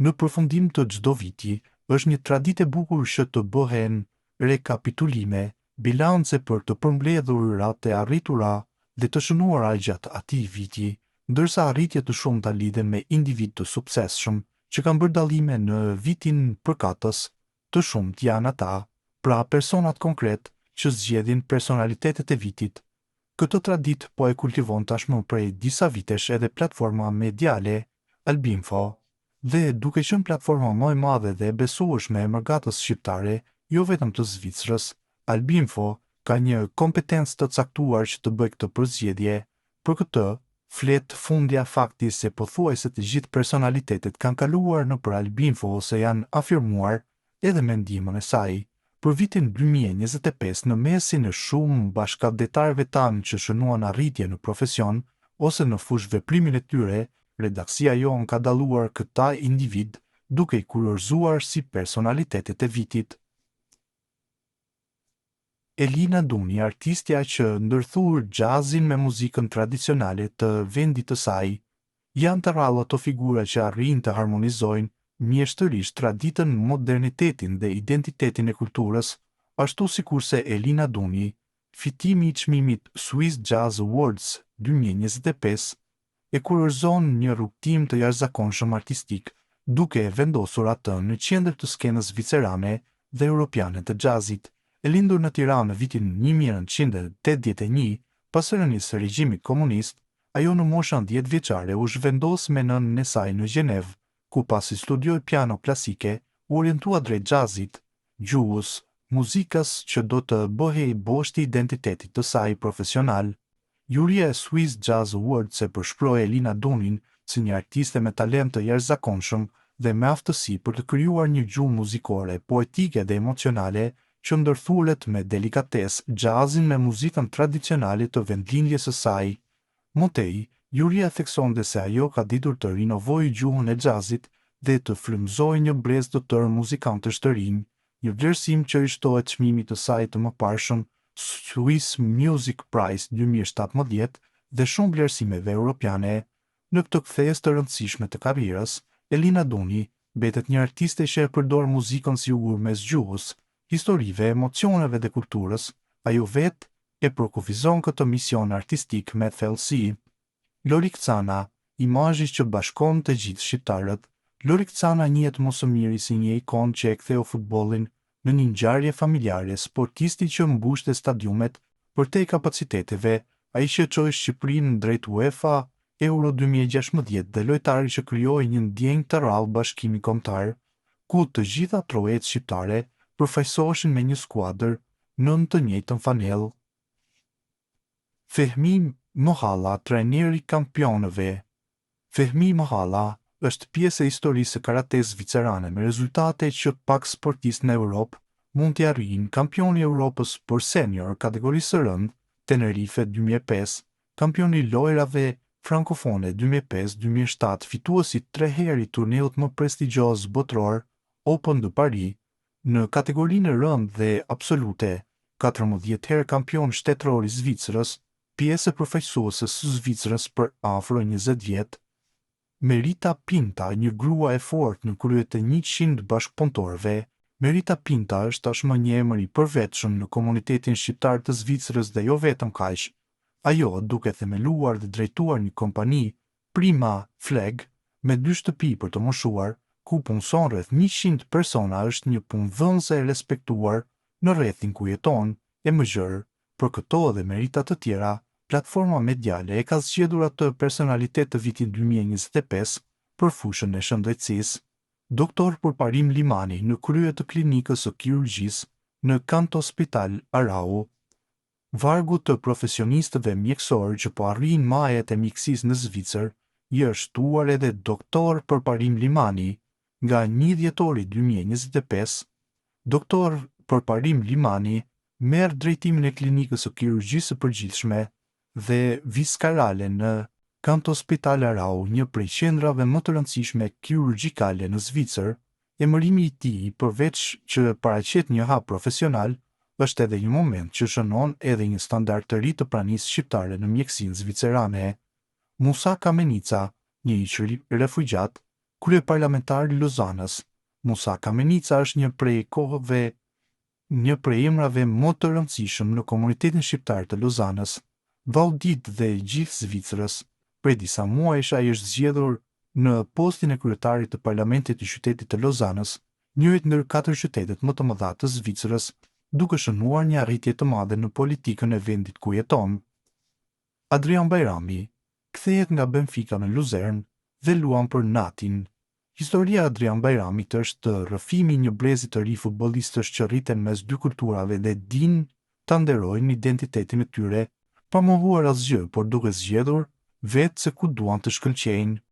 Në përfundim të çdo viti, është një traditë e bukur që të bëhen rekapitulime, bilance për të përmbledhur rirat e arritura dhe të shënuara gjatë atij viti, ndërsa arritjet të shumta lidhen me individ të suksesshëm që kanë bërë dallime në vitin përkatës. Të shumt janë ata, pra personat konkret që zgjedhin personalitetet e vitit. Këtë traditë po e kultivon tashmë prej disa vitesh edhe platforma mediale Albinfo, dhe duke qenë platforma më e madhe dhe e besueshme e mërgatës shqiptare, jo vetëm të Zvicrës, Albinfo ka një kompetencë të caktuar që të bëjë këtë përzgjedhje. Për këtë, flet fundja fakti se pothuajse të gjithë personalitetet kanë kaluar nëpër Albinfo ose janë afirmuar edhe me ndihmën e saj. Për vitin 2025 në mesin e shumë bashkëdhetarëve tanë që shënuan arritje në profesion ose në fushë veprimin e tyre, redaksia jonë ka dalluar këta individ duke i kurorzuar si personalitetet e vitit. Elina Duni, artistja që ndërthur jazzin me muzikën tradicionale të vendit të saj, janë të rrallë ato figura që arrin të harmonizojnë mjeshtërisht traditën, modernitetin dhe identitetin e kulturës, ashtu sikurse Elina Duni, fitimi i çmimit Swiss Jazz Awards 2025, e kurorzon një rrugtim të jashtëzakonshëm artistik, duke e vendosur atë në qendër të skenës zvicerane dhe europiane të jazzit. E lindur në Tiranë në vitin 1981, pas rënies së regjimit komunist, ajo në moshën 10 vjeçare u zhvendos me nënën e saj në Gjenevë, ku pasi studioi piano klasike, u orientua drejt jazzit, gjuhës, muzikës që do të bëhej boshti i identitetit të saj profesional. Juria e Swiss Jazz Awards e përshkroi Elina Dunin si një artiste me talent të jashtëzakonshëm dhe me aftësi për të krijuar një gjuhë muzikore, poetike dhe emocionale që ndërthuret me delikatesë jazzin me muzikën tradicionale të vendlindjes së saj. Motej, juria theksonte se ajo ka ditur të rinovojë gjuhën e jazzit dhe të frymëzojë një brez të tërë muzikantësh të rinj, një vlerësim që i shtohet çmimit të saj të mëparshëm Swiss Music Prize 2017 dhe shumë vlerësimeve europiane. Në këtë kthes të rëndësishme të karrierës, Elina Duni mbetet një artiste që e përdor muzikën si ujë mes gjuhës, historive, emocioneve dhe kulturës. Ajo vetë e përkufizon këtë mision artistik me thellësi. Lori Kcana, imazhi që bashkon të gjithë shqiptarët. Lori Kcana njihet më së miri si një ikon që e ktheu futbollin në një ngjarje familjare, sportisti që mbushte stadiumet përtej kapaciteteve, ai që çoi Shqipërinë drejt UEFA Euro 2016 dhe lojtari që krijoi një ndjenjë të rrallë bashkimi kombëtar, ku të gjitha trojet shqiptare përfaqësoheshin me një skuadër nën të njëjtën fanellë. Fehmi Mohala, trajneri i kampionëve. Fehmi Mohala është pjesë e historisë së karates zvicerane me rezultate që pak sportistë në Europë mund t'i arrijnë. Kampioni i Europës për senior kategorisë së rëndë, Tenerife 2005, kampioni i lojrave frankofone 2005-2007, fituesi 3 herë i turneut më prestigjioz botror Open de Paris, në kategorinë rëndë dhe absolute, 14 herë kampion shtetëror i Zvicrës, pjesë përfaqësuese së Zvicrës për afro 20 vjet. Merita Pinta, një grua e fortë në krye të 100 bashkëpunëtorëve. Merita Pinta është tashmë një emër i përvetshëm në komunitetin shqiptar të Zvicrës dhe jo vetëm kaq. Ajo, duke themeluar dhe drejtuar një kompani, Prima Flag, me 2 shtëpi për të moshuar, ku punëson rreth 100 persona, është një punëdhënëse e respektuar në rrethin ku jeton. E më gjërë, për këto dhe merita të tjera, platforma mediale e ka zgjedhur atë personalitet të vitit 2025 për fushën e shëndetësisë. Doktor Përparim Limani në krye të klinikës së kirurgjisë në Kanto Hospital Arau. Vargu të profesionistëve mjekësorë që po arrijnë majet e mjekësisë në Zvicër, i është shtuar edhe Doktor Përparim Limani. Nga 1 dhjetori 2025, Doktor Përparim Limani merr drejtimin e klinikës së kirurgjisë së përgjithshme dhe viskarale në Kanto Hospital Arau, një prej qendrave më të rëndësishme kirurgjikale në Zvicër. Emërimi i tij, përveç që paraqet një hap profesional, është edhe një moment që shënon edhe një standard të ri të pranisë shqiptare në mjekësinë zvicerane. Musa Kamenica, një refugjat, kryeparlamentar i Lozanës. Musa Kamenica është një prej emrave më të rëndësishëm në komunitetin shqiptar të Lozanës, vallëdit dhe gjithë Zvicrës. Prej disa muajsh ai është zgjedhur në postin e kryetarit të parlamentit të qytetit të Lozanës, njërit ndër 4 qytetet më të mëdha të Zvicrës, duke shënuar një arritje të madhe në politikën e vendit ku jeton. Adrian Bajrami kthehet nga Benfica në Luzern dhe luan për Natin. Historia e Adrian Bajramit është rrëfimi i një brezi të ri futbollistësh që rriten mes dy kulturave dhe dinë ta nderojnë identitetin e tyre, pa mohuar asgjë, por duke zgjedhur vetë se ku duan të shkëlqejnë.